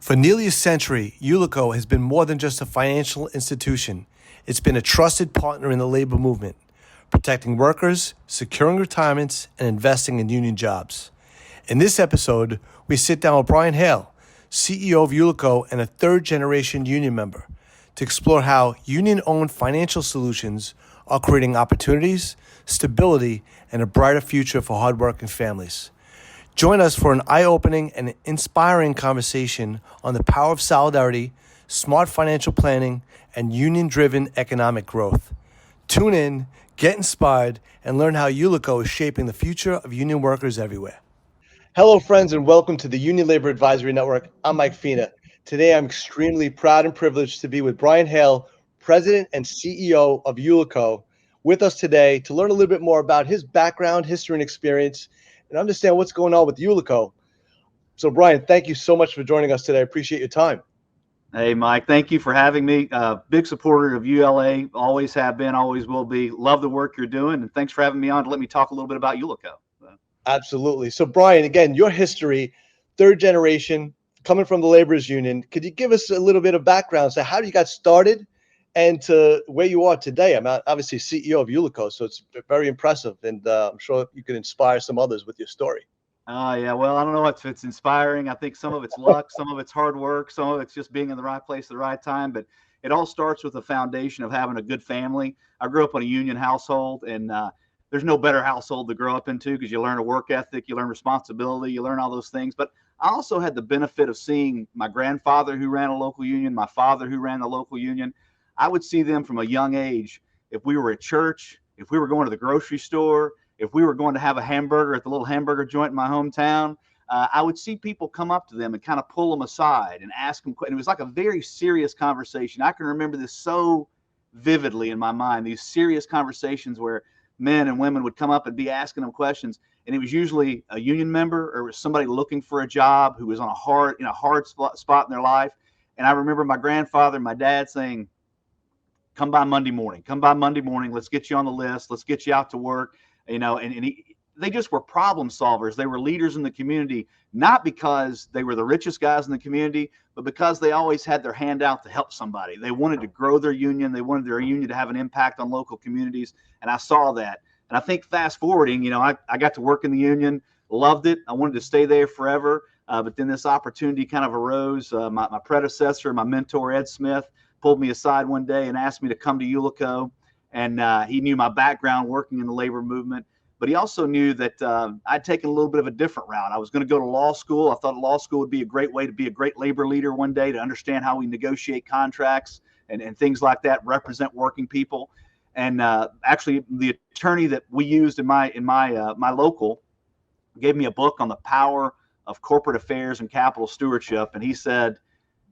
For nearly a century, Ullico has been more than just a financial institution. It's been a trusted partner in the labor movement, protecting workers, securing retirements, and investing in union jobs. In this episode, we sit down with Brian Hale, CEO of Ullico and a third-generation union member, to explore how union-owned financial solutions are creating opportunities, stability, and a brighter future for hardworking families. Join us for an eye-opening and inspiring conversation on the power of solidarity, smart financial planning, and union-driven economic growth. Tune in, get inspired, and learn how Ullico is shaping the future of union workers everywhere. Hello, friends, and welcome to the Union Labor Advisory Network. I'm Mike Fina. Today, I'm extremely proud and privileged to be with Brian Hale, President and CEO of Ullico, with us today to learn a little bit more about his background, history, and experience, and understand what's going on with Ullico. So, Brian, thank you so much for joining us today. I appreciate your time. Hey, Mike, thank you for having me. Big supporter of ULA, always have been, always will be. Love the work you're doing, and thanks for having me on to let me talk a little bit about Ullico. Absolutely. So, Brian, again, your history, third generation, coming from the laborers union. Could you give us a little bit of background? So, how you got started and to where you are today? I'm obviously CEO of Ullico, so it's very impressive, and I'm sure you can inspire some others with your story. Yeah, well, I don't know if it's inspiring. I think some of it's luck, some of it's hard work, some of it's just being in the right place at the right time. But it all starts with the foundation of having a good family. I grew up in a union household, and there's no better household to grow up into because you learn a work ethic, you learn responsibility, you learn all those things. But I also had the benefit of seeing my grandfather who ran a local union, my father who ran the local union. I would see them from a young age. If we were at church, if we were going to the grocery store, if we were going to have a hamburger at the little hamburger joint in my hometown, I would see people come up to them and kind of pull them aside and ask them. And it was like a very serious conversation. I can remember this so vividly in my mind, these serious conversations where men and women would come up and be asking them questions. And it was usually a union member or it was somebody looking for a job who was on a hard spot in their life. And I remember my grandfather and my dad saying, come by Monday morning, let's get you on the list. Let's get you out to work. They just were problem solvers. They were leaders in the community, not because they were the richest guys in the community, but because they always had their hand out to help somebody. They wanted to grow their union. They wanted their union to have an impact on local communities. And I saw that. And I think fast forwarding, I got to work in the union, loved it. I wanted to stay there forever. But then this opportunity kind of arose. My predecessor, my mentor, Ed Smith, pulled me aside one day and asked me to come to Ullico. And he knew my background working in the labor movement, but he also knew that I'd taken a little bit of a different route. I was going to go to law school. I thought law school would be a great way to be a great labor leader one day, to understand how we negotiate contracts and things like that, represent working people. And actually, the attorney that we used in my local gave me a book on the power of corporate affairs and capital stewardship. And he said,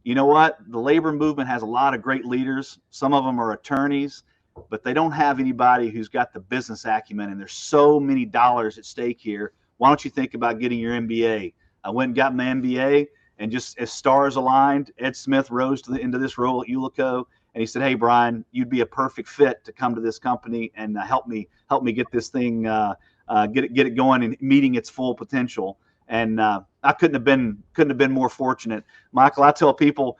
you know what? The labor movement has a lot of great leaders. Some of them are attorneys, but they don't have anybody who's got the business acumen, and there's so many dollars at stake here. Why don't you think about getting your MBA? I went and got my MBA, and just as stars aligned, Ed Smith rose into this role at Ullico, and he said, hey, Brian, you'd be a perfect fit to come to this company and help me get this thing, get it going and meeting its full potential. And I couldn't have been more fortunate. Michael, I tell people,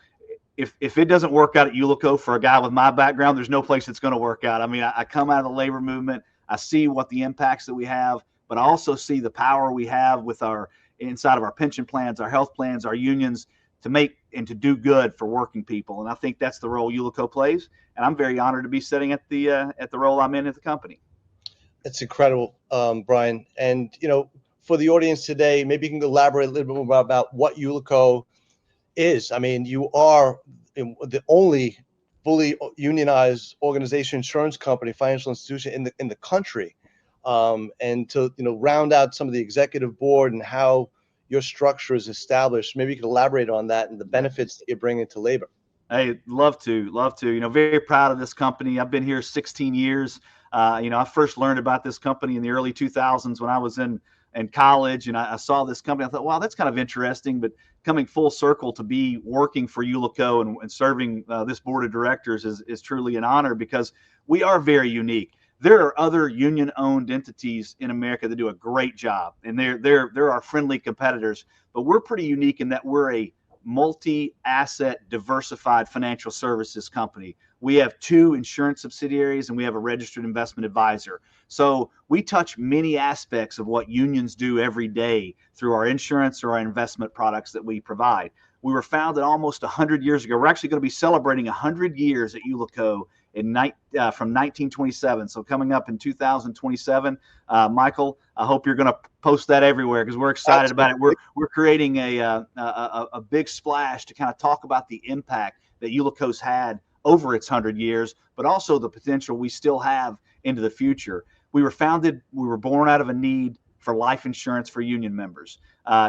if it doesn't work out at Ullico for a guy with my background, there's no place it's going to work out. I mean, I come out of the labor movement. I see what the impacts that we have, but I also see the power we have with inside of our pension plans, our health plans, our unions to make and to do good for working people. And I think that's the role Ullico plays. And I'm very honored to be sitting at the role I'm in at the company. It's incredible, Brian. And, for the audience today, maybe you can elaborate a little bit more about what Ullico is. I mean, you are the only fully unionized organization, insurance company, financial institution in the country. And to round out some of the executive board and how your structure is established, maybe you could elaborate on that and the benefits that you're bringing to labor. Hey, love to. Very proud of this company. I've been here 16 years. I first learned about this company in the early 2000s when I was in college, and I saw this company. I thought, wow, that's kind of interesting. But coming full circle to be working for Ullico and serving this board of directors is truly an honor, because we are very unique. There are other union-owned entities in America that do a great job, and they're our friendly competitors. But we're pretty unique in that we're a multi-asset diversified financial services company. We have 2 insurance subsidiaries and we have a registered investment advisor. So we touch many aspects of what unions do every day through our insurance or our investment products that we provide. We were founded almost 100 years ago. We're actually going to be celebrating 100 years at Ullico from 1927. So coming up in 2027, Michael, I hope you're going to post that everywhere because we're excited about it. We're creating a big splash to kind of talk about the impact that Ullico's had over its 100 years, but also the potential we still have into the future. We were born out of a need for life insurance for union members.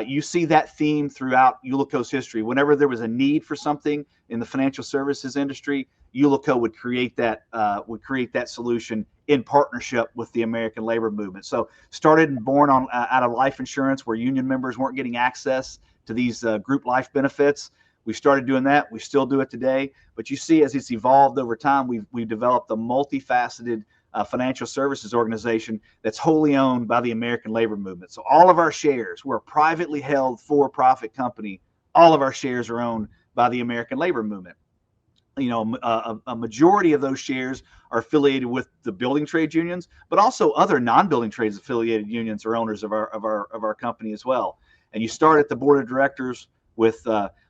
You see that theme throughout Ullico's history. Whenever there was a need for something in the financial services industry, Ullico would create that solution in partnership with the American labor movement. So started and born out of life insurance where union members weren't getting access to these group life benefits. We started doing that. We still do it today. But you see, as it's evolved over time, we've developed a multifaceted financial services organization that's wholly owned by the American labor movement. So all of our shares, we're a privately held for-profit company. All of our shares are owned by the American labor movement. A majority of those shares are affiliated with the building trade unions, but also other non-building trades affiliated unions are owners of our company as well. And you start at the board of directors with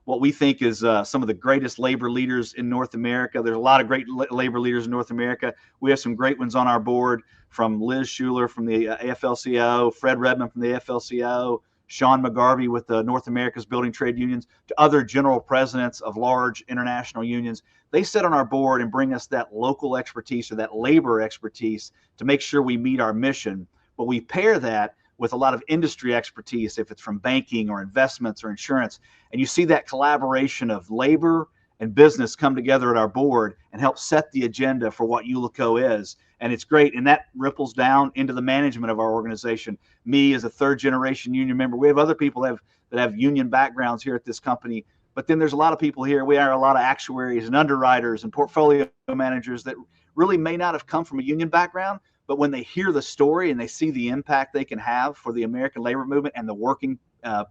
what we think is some of the greatest labor leaders in North America. There's a lot of great labor leaders in North America. We have some great ones on our board, from Liz Schuler from the AFL-CIO, Fred Redmond from the AFL-CIO, Sean McGarvey with the North America's Building Trade Unions, to other general presidents of large international unions. They sit on our board and bring us that local expertise or that labor expertise to make sure we meet our mission. But we pair that with a lot of industry expertise, if it's from banking or investments or insurance. And you see that collaboration of labor and business come together at our board and help set the agenda for what Ullico is. And it's great. And that ripples down into the management of our organization. Me as a 3rd generation union member, we have other people that have union backgrounds here at this company. But then there's a lot of people here. We are a lot of actuaries and underwriters and portfolio managers that really may not have come from a union background, but when they hear the story and they see the impact they can have for the American labor movement and the working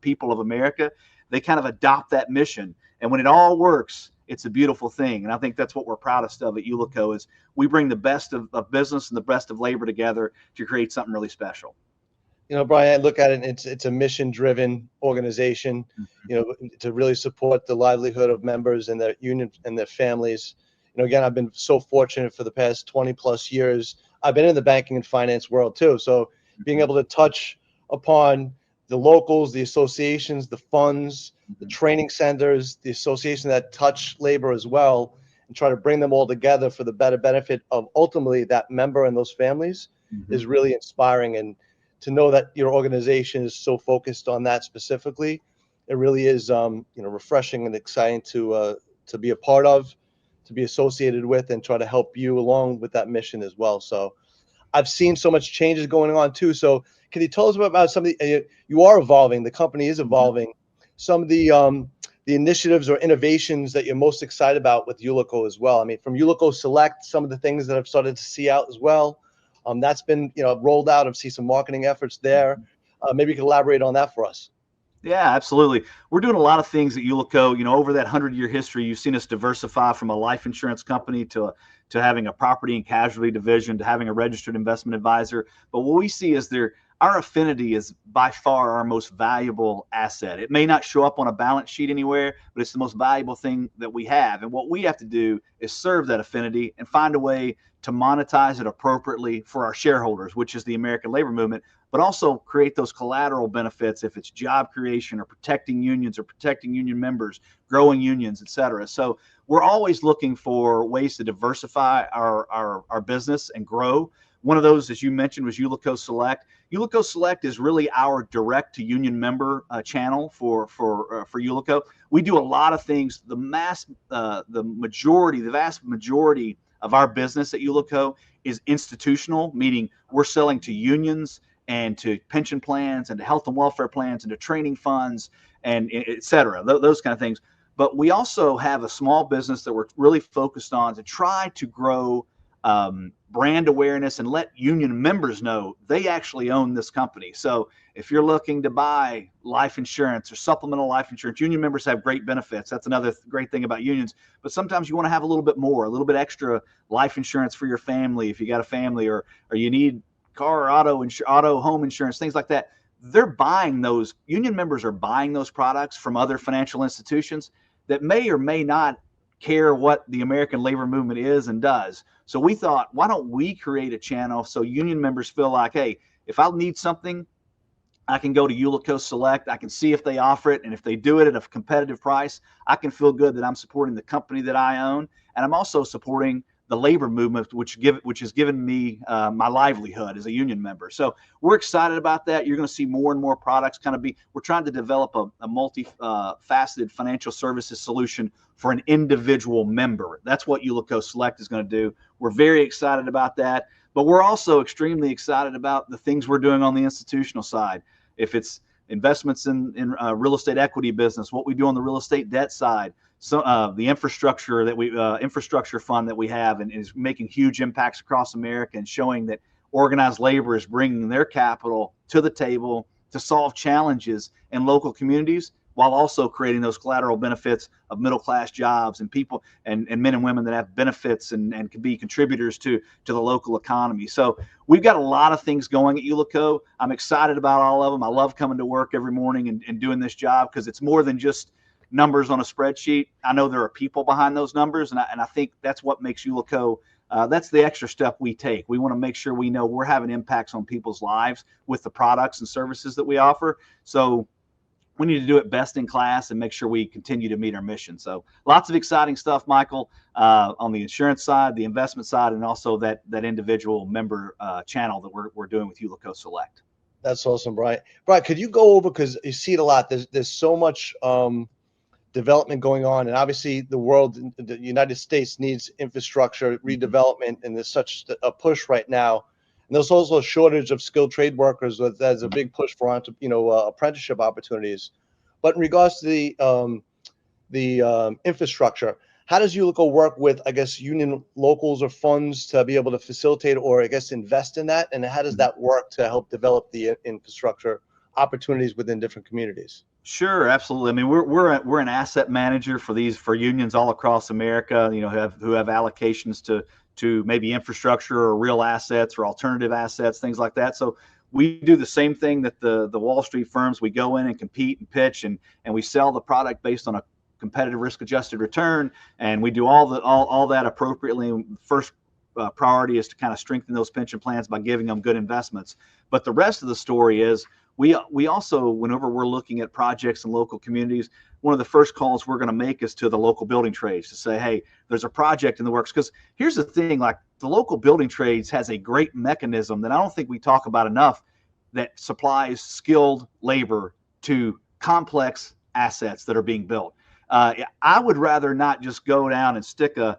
people of America, they kind of adopt that mission. And when it all works, it's a beautiful thing. And I think that's what we're proudest of at Ullico is we bring the best of business and the best of labor together to create something really special. Brian, I look at it, and it's a mission-driven organization, to really support the livelihood of members and their union and their families. Again, I've been so fortunate for the past 20 plus years. I've been in the banking and finance world too. So being able to touch upon the locals, the associations, the funds, the training centers, the association that touch labor as well, and try to bring them all together for the better benefit of ultimately that member and those families is really inspiring. And to know that your organization is so focused on that specifically, it really is, refreshing and exciting to be a part of, to be associated with, and try to help you along with that mission as well. So I've seen so much changes going on too. So can you tell us about some of you are evolving, the company is evolving, some of the initiatives or innovations that you're most excited about with Ullico as well? I mean, from Ullico Select, some of the things that I've started to see out as well. That's been, rolled out. I've seen some marketing efforts there. Maybe you can elaborate on that for us. Yeah, absolutely. We're doing a lot of things at Ullico. Over that 100-year history, you've seen us diversify from a life insurance company to having a property and casualty division, to having a registered investment advisor. But what we see is our affinity is by far our most valuable asset. It may not show up on a balance sheet anywhere, but it's the most valuable thing that we have. And what we have to do is serve that affinity and find a way to monetize it appropriately for our shareholders, which is the American labor movement, but also create those collateral benefits if it's job creation or protecting unions or protecting union members, growing unions, et cetera. So we're always looking for ways to diversify our business and grow. One of those, as you mentioned, was Ullico Select. Ullico Select is really our direct to union member channel for Ullico. We do a lot of things. The vast majority of our business at Ullico is institutional, meaning we're selling to unions and to pension plans and to health and welfare plans and to training funds and et cetera, those kind of things. But we also have a small business that we're really focused on to try to grow brand awareness and let union members know they actually own this company. So if you're looking to buy life insurance or supplemental life insurance, union members have great benefits. That's another great thing about unions. But sometimes you want to have a little bit more, a little bit extra life insurance for your family if you got a family, or you need car or auto home insurance, things like that. They're buying those, union members are buying those products from other financial institutions that may or may not care what the American labor movement is and does. So we thought, why don't we create a channel so union members feel like, hey, if I need something, I can go to Ullico Select. I can see if they offer it, and if they do it at a competitive price, I can feel good that I'm supporting the company that I own, and I'm also supporting the labor movement, which has given me my livelihood as a union member. So we're excited about that. You're going to see more and more products we're trying to develop a multi-faceted financial services solution for an individual member. That's what Ullico Select is going to do. We're very excited about that, but we're also extremely excited about the things we're doing on the institutional side. If it's investments in real estate equity business, what we do on the real estate debt side, so the infrastructure fund that we have, and is making huge impacts across America, and showing that organized labor is bringing their capital to the table to solve challenges in local communities, while also creating those collateral benefits of middle-class jobs and people and men and women that have benefits and can be contributors to the local economy. So we've got a lot of things going at Ullico. I'm excited about all of them. I love coming to work every morning and doing this job, because it's more than just numbers on a spreadsheet. I know there are people behind those numbers, and I think that's what makes Ullico, that's the extra step we take. We want to make sure we know we're having impacts on people's lives with the products and services that we offer. So we need to do it best in class and make sure we continue to meet our mission. So lots of exciting stuff, Michael, on the insurance side, the investment side, and also that individual member channel that we're doing with Ullico Select. That's awesome, Brian. Brian, could you go over, because you see it a lot, there's so much development going on, and obviously the United States needs infrastructure redevelopment, and there's such a push right now. And there's also a shortage of skilled trade workers. There's a big push for apprenticeship opportunities. But in regards to the infrastructure, how does Ullico work with, I guess, union locals or funds to be able to facilitate or, I guess, invest in that? And how does that work to help develop the infrastructure opportunities within different communities? Sure, absolutely. I mean, we're an asset manager for unions all across America, who have allocations to maybe infrastructure or real assets or alternative assets, things like that. So we do the same thing that the Wall Street firms. We go in and compete and pitch, and we sell the product based on a competitive risk-adjusted return, and we do all that appropriately. First priority is to kind of strengthen those pension plans by giving them good investments. But the rest of the story is we also, whenever we're looking at projects in local communities, one of the first calls we're going to make is to the local building trades to say, hey, there's a project in the works. Because here's the thing, like, the local building trades has a great mechanism that I don't think we talk about enough, that supplies skilled labor to complex assets that are being built. I would rather not just go down and stick a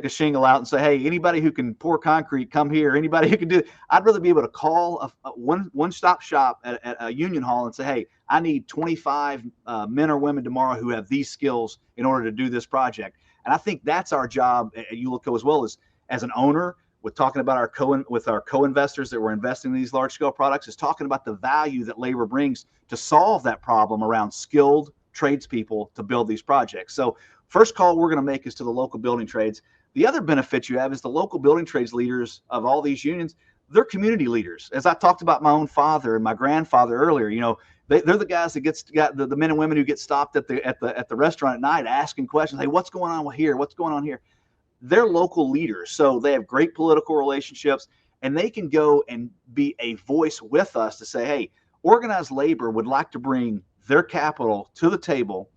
shingle out and say, hey, anybody who can pour concrete, come here. Anybody who can do it. I'd rather be able to call a one-stop shop at a union hall and say, hey, I need 25 men or women tomorrow who have these skills in order to do this project. And I think that's our job at Ullico, as well as an owner, with talking about our co-investors that we're investing in these large-scale products, is talking about the value that labor brings to solve that problem around skilled tradespeople to build these projects. So first call we're going to make is to the local building trades. The other benefit you have is the local building trades leaders of all these unions, they're community leaders. As I talked about my own father and my grandfather earlier, they're the guys that got the men and women who get stopped at the restaurant at night asking questions. Hey, what's going on here? What's going on here? They're local leaders, so they have great political relationships, and they can go and be a voice with us to say, hey, organized labor would like to bring their capital to the table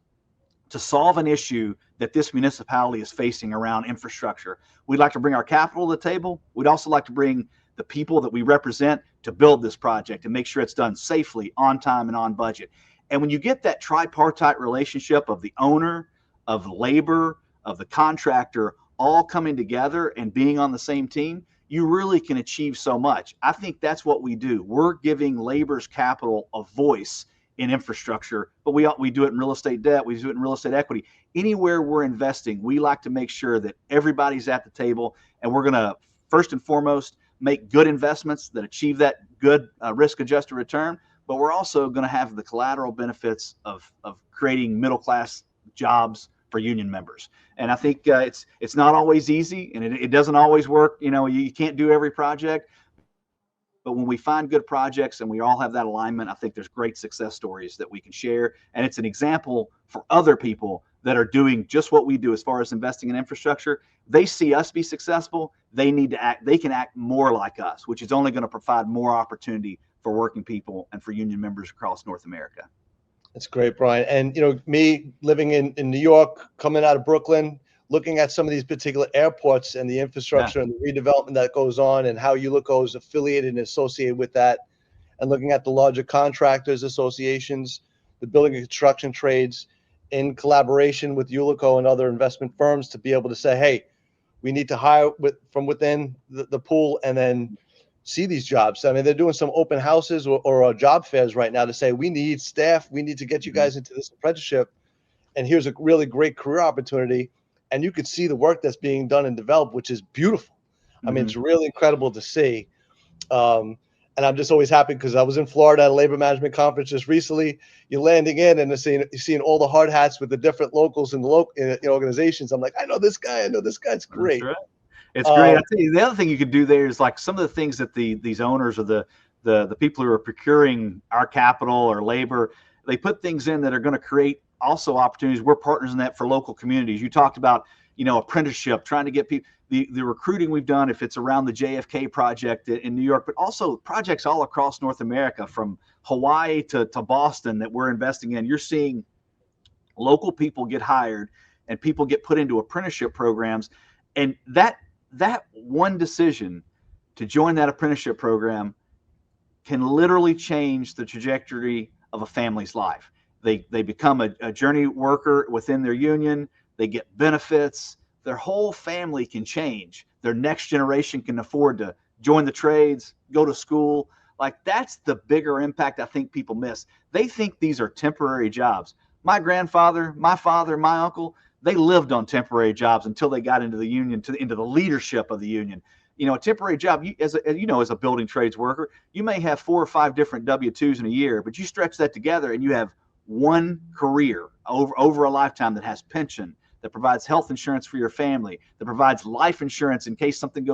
to solve an issue that this municipality is facing around infrastructure. We'd like to bring our capital to the table. We'd also like to bring the people that we represent to build this project and make sure it's done safely, on time, and on budget. And when you get that tripartite relationship of the owner, of the labor, of the contractor, all coming together and being on the same team, you really can achieve so much. I think that's what we do. We're giving labor's capital a voice in infrastructure, but we do it in real estate debt. We do it in real estate equity. Anywhere we're investing, we like to make sure that everybody's at the table, and we're going to first and foremost make good investments that achieve that good risk-adjusted return, but we're also going to have the collateral benefits of creating middle-class jobs for union members. And I think it's not always easy, and it doesn't always work. You can't do every project, but when we find good projects and we all have that alignment, I think there's great success stories that we can share. And it's an example for other people that are doing just what we do as far as investing in infrastructure. They see us be successful. They can act more like us, which is only going to provide more opportunity for working people and for union members across North America. That's great, Brian. And, me living in New York, coming out of Brooklyn, looking at some of these particular airports and the infrastructure and the redevelopment that goes on and how Ullico is affiliated and associated with that, and looking at the larger contractors associations, the building and construction trades in collaboration with Ullico and other investment firms to be able to say, hey, we need to hire from within the pool and then see these jobs. I mean, they're doing some open houses or job fairs right now to say, we need staff. We need to get you guys into this apprenticeship. And here's a really great career opportunity. And you could see the work that's being done and developed, which is beautiful. I mean, it's really incredible to see. And I'm just always happy because I was in Florida at a labor management conference just recently. You're landing in and you're seeing all the hard hats with the different locals and the local organizations. I'm like, I know this guy. It's great. That's right. It's great. I tell you, the other thing you could do there is like some of the things that these owners or the people who are procuring our capital or labor, they put things in that are going to create also opportunities. We're partners in that for local communities. You talked about, apprenticeship, trying to get people, the recruiting we've done, if it's around the JFK project in New York, but also projects all across North America, from Hawaii to Boston that we're investing in. You're seeing local people get hired and people get put into apprenticeship programs. And that one decision to join that apprenticeship program can literally change the trajectory of a family's life. They become a journey worker within their union. They get benefits. Their whole family can change. Their next generation can afford to join the trades, go to school. Like, that's the bigger impact I think people miss. They think these are temporary jobs. My grandfather, my father, my uncle, they lived on temporary jobs until they got into the union, into the leadership of the union. A temporary job, as a building trades worker, you may have 4 or 5 different W-2s in a year, but you stretch that together and you have one career over a lifetime that has pension, that provides health insurance for your family, that provides life insurance in case something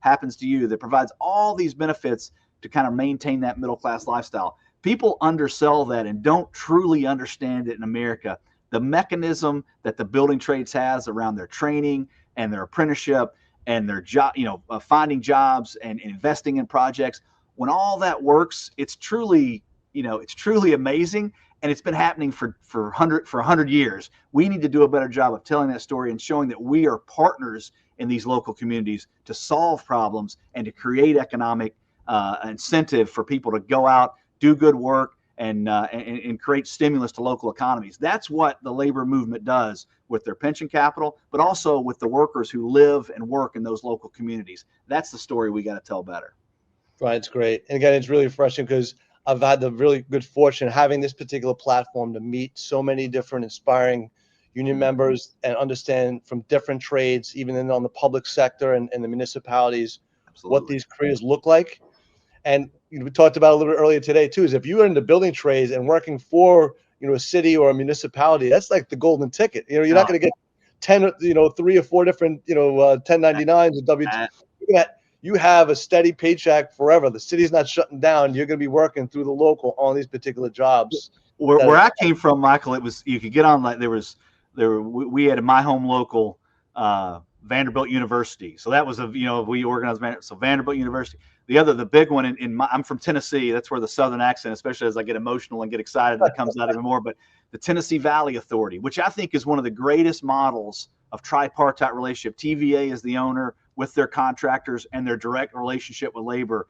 happens to you, that provides all these benefits to kind of maintain that middle class lifestyle. People undersell that and don't truly understand it in America. The mechanism that the building trades has around their training and their apprenticeship and their job, finding jobs and investing in projects, when all that works, it's truly amazing. And it's been happening for 100 years. We need to do a better job of telling that story and showing that we are partners in these local communities to solve problems and to create economic incentive for people to go out, do good work, and create stimulus to local economies. That's what the labor movement does with their pension capital, but also with the workers who live and work in those local communities. That's the story we got to tell better. Right, it's great. And again, it's really refreshing because I've had the really good fortune of having this particular platform to meet so many different inspiring union members and understand from different trades, even on the public sector and the municipalities, what these careers look like. And we talked about a little bit earlier today too, is if you're in the building trades and working for, a city or a municipality, that's like the golden ticket. You're not going to get 10, 3 or 4 different, 1099s and W2. You have a steady paycheck forever. The city's not shutting down. You're going to be working through the local on these particular jobs. Where I came from, Michael, it was, you could get on, like we had my home local, Vanderbilt University. So that was we organized Vanderbilt University. The big one I'm from Tennessee. That's where the Southern accent, especially as I get emotional and get excited, that comes out even more. But the Tennessee Valley Authority, which I think is one of the greatest models of tripartite relationship. TVA is the owner with their contractors and their direct relationship with labor.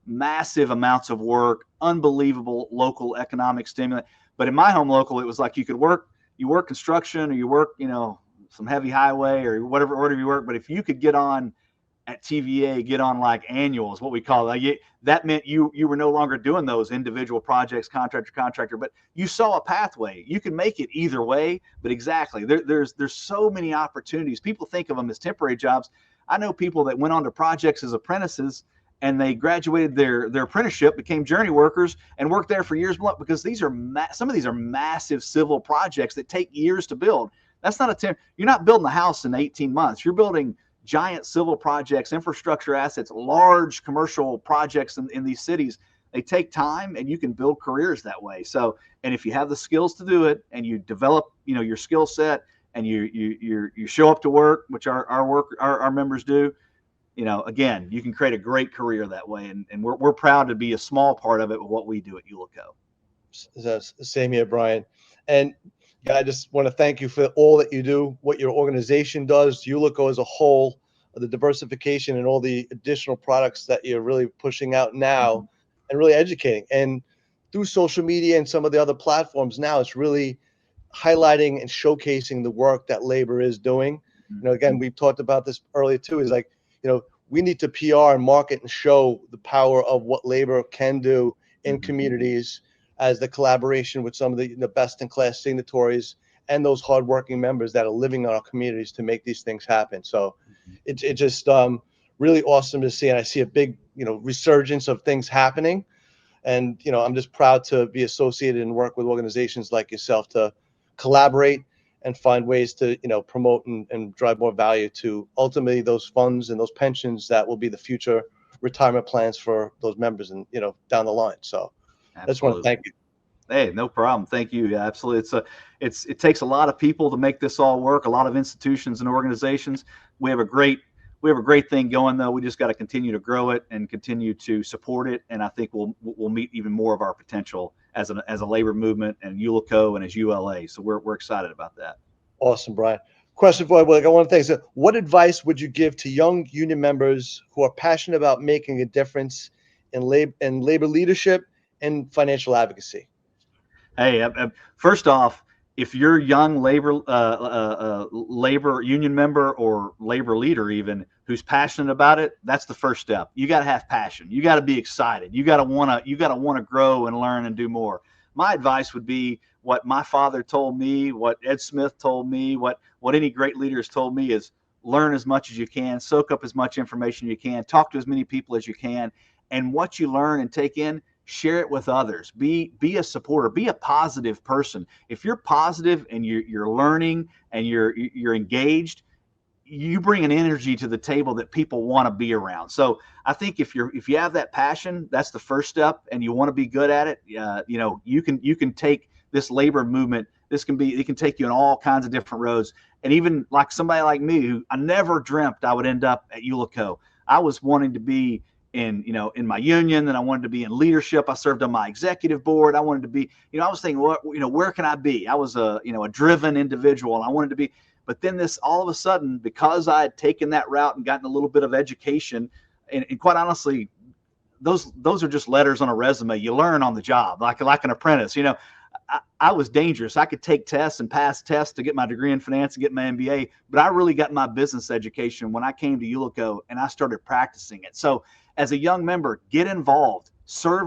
Massive amounts of work, unbelievable local economic stimulant. But in my home local, it was like you work construction or you work, some heavy highway or whatever order you work. But if you could get on at TVA, get on like annuals, what we call it, that meant you were no longer doing those individual projects, contractor, but you saw a pathway. You can make it either way, but exactly. There's so many opportunities. People think of them as temporary jobs. I know people that went on to projects as apprentices, and they graduated their apprenticeship, became journey workers, and worked there for years because these are some of these are massive civil projects that take years to build. That's not you're not building a house in 18 months. You're building giant civil projects, infrastructure assets, large commercial projects in these cities. They take time, and you can build careers that way. So, and if you have the skills to do it, and you develop, your skill set, and you show up to work, which our members do, again, you can create a great career that way. And we're proud to be a small part of it with what we do at Ullico. Same here, Brian. And I just want to thank you for all that you do, what your organization does, Ullico as a whole, the diversification and all the additional products that you're really pushing out now and really educating. And through social media and some of the other platforms now, it's really highlighting and showcasing the work that labor is doing. Again, we've talked about this earlier too, is like, we need to PR and market and show the power of what labor can do in communities as the collaboration with some of the best in class signatories and those hardworking members that are living in our communities to make these things happen. So it's just really awesome to see. And I see a big, resurgence of things happening. And, I'm just proud to be associated and work with organizations like yourself to collaborate and find ways to, promote and drive more value to ultimately those funds and those pensions that will be the future retirement plans for those members and, down the line. So I just want to thank you. Hey, no problem. Thank you. Yeah, absolutely. It takes a lot of people to make this all work. A lot of institutions and organizations. We have a great thing going though. We just got to continue to grow it and continue to support it. And I think we'll meet even more of our potential as a labor movement and Ullico and as ULA. So we're excited about that. Awesome, Brian. Question for you. I want to thank you. What advice would you give to young union members who are passionate about making a difference in labor leadership and financial advocacy? Hey, first off, if you're a young labor union member or labor leader even who's passionate about it, that's the first step. You got to have passion. You got to be excited. You got to want to grow and learn and do more. My advice would be what my father told me, what Ed Smith told me, what any great leaders told me is learn as much as you can, soak up as much information you can, talk to as many people as you can, and what you learn and take in, share it with others. Be a supporter. Be a positive person. If you're positive and you're learning and you're engaged, you bring an energy to the table that people want to be around. So I think if you have that passion, that's the first step, and you want to be good at it. You can take this labor movement. It can take you in all kinds of different roads. And even like somebody like me, who I never dreamt I would end up at Ullico. I was wanting to be in my union, then I wanted to be in leadership. I served on my executive board. I wanted to be, I was thinking, where can I be? I was a driven individual, and I wanted to be. But then this, all of a sudden, because I had taken that route and gotten a little bit of education, and quite honestly, those are just letters on a resume. You learn on the job, like an apprentice. I was dangerous. I could take tests and pass tests to get my degree in finance and get my MBA, but I really got my business education when I came to Ullico and I started practicing it. So as a young member, get involved, serve,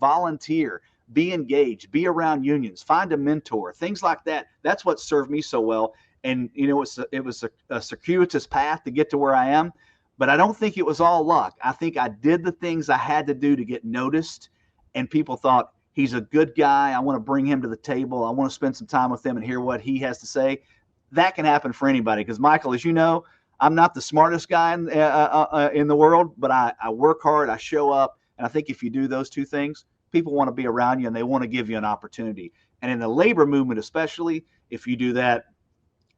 volunteer, be engaged, be around unions, find a mentor, things like that. That's what served me so well. And, it was a circuitous path to get to where I am, but I don't think it was all luck. I think I did the things I had to do to get noticed, and people thought, he's a good guy. I want to bring him to the table. I want to spend some time with him and hear what he has to say. That can happen for anybody. Because Michael, as you know, I'm not the smartest guy in the world, but I work hard. I show up. And I think if you do those two things, people want to be around you and they want to give you an opportunity. And in the labor movement, especially, if you do that,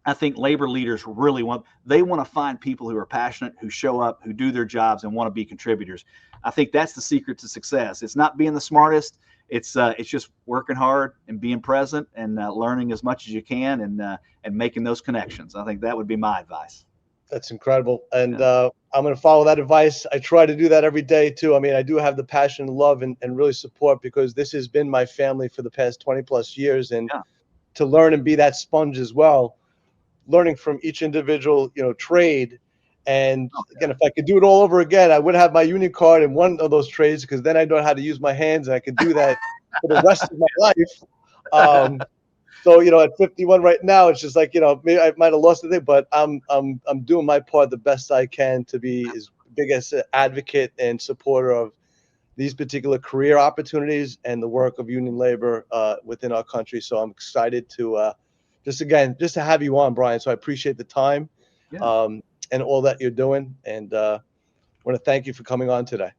I think labor leaders really want to find people who are passionate, who show up, who do their jobs and want to be contributors. I think that's the secret to success. It's not being the smartest. It's just working hard and being present and learning as much as you can and making those connections. I think that would be my advice. That's incredible. And I'm going to follow that advice. I try to do that every day too. I mean, I do have the passion, love, and really support, because this has been my family for the past 20 plus years. And to learn and be that sponge as well, learning from each individual, trade. And again, if I could do it all over again, I would have my union card in one of those trades, because then I know how to use my hands and I could do that for the rest of my life. So, at 51 right now, it's just like, maybe I might have lost the thing, but I'm doing my part the best I can to be as big as an advocate and supporter of these particular career opportunities and the work of union labor within our country. So I'm excited to just to have you on, Brian. So I appreciate the time Yeah. and all that you're doing. And want to thank you for coming on today.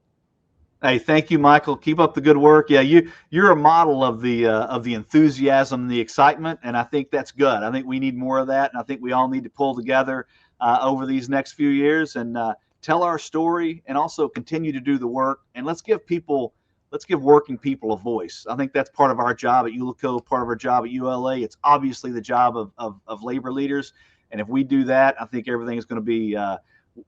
Hey, thank you, Michael. Keep up the good work. Yeah, you're a model of the enthusiasm, the excitement, and I think that's good. I think we need more of that, and I think we all need to pull together over these next few years and tell our story, and also continue to do the work. And let's give working people a voice. I think that's part of our job at Ullico, part of our job at ULA. It's obviously the job of labor leaders, and if we do that, I think everything is going to be.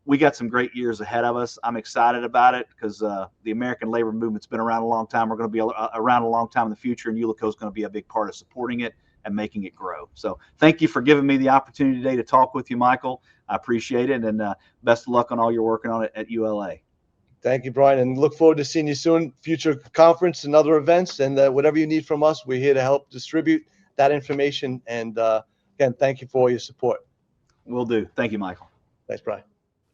We got some great years ahead of us. I'm excited about it because the American labor movement's been around a long time. We're going to be around a long time in the future, and Ullico is going to be a big part of supporting it and making it grow. So thank you for giving me the opportunity today to talk with you, Michael. I appreciate it, and best of luck on all you're working on at ULA. Thank you, Brian, and look forward to seeing you soon, future conference and other events. And whatever you need from us, we're here to help distribute that information. And again, thank you for all your support. Will do. Thank you, Michael. Thanks, Brian.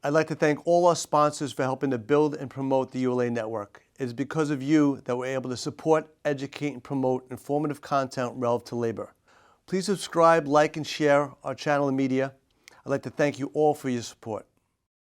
I'd like to thank all our sponsors for helping to build and promote the ULA network. It is because of you that we're able to support, educate, and promote informative content relevant to labor. Please subscribe, like, and share our channel and media. I'd like to thank you all for your support.